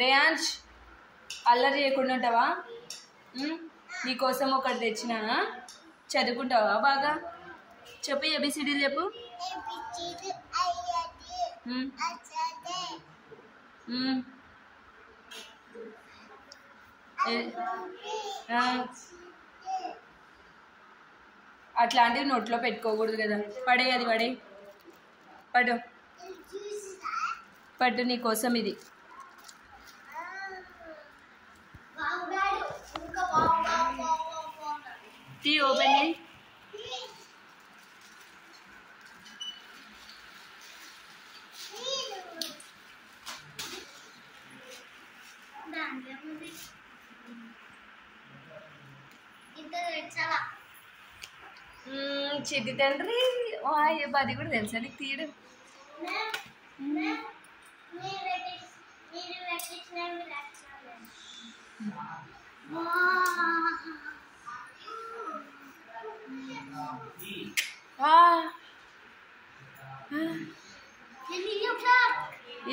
రేయాంష్ అల్లరి చేయకుండా ఉంటావా? నీకోసం ఒకటి తెచ్చినా, చదువుకుంటావా బాగా? చెప్పు, ఏబిసిడీలు చెప్పు. అట్లాంటివి నోట్లో పెట్టుకోకూడదు కదా. పడే, అది పడే, పడు పట్టు, నీకోసం ఇది. టీ ఓపెన్ చేయి. చిట్టి తండ్రి అది కూడా తెలుసా నీకు తీయడం?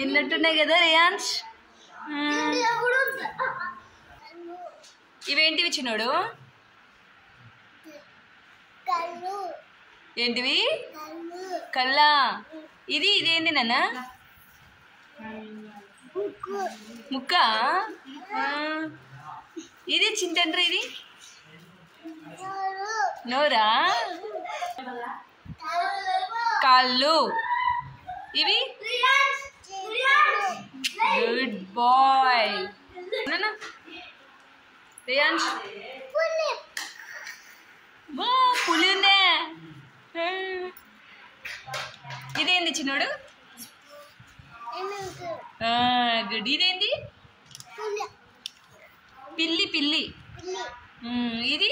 ఎన్నట్టున్నాయి కదా రేయాంష్? ఇవేంటివి చిన్నోడు? ఏంటివి? కల్లా. ఇదేంటి నాన్న? ముక్క. ఇది చింతండ్రి, ఇది నోరా? కాళ్ళు. ఇవి గుడ్ బాయ్. రేయాంష్ పులి ఉందే. ఇదేంది చిన్నోడు? గుడ్. ఇదేంది? పిల్లి. ఇది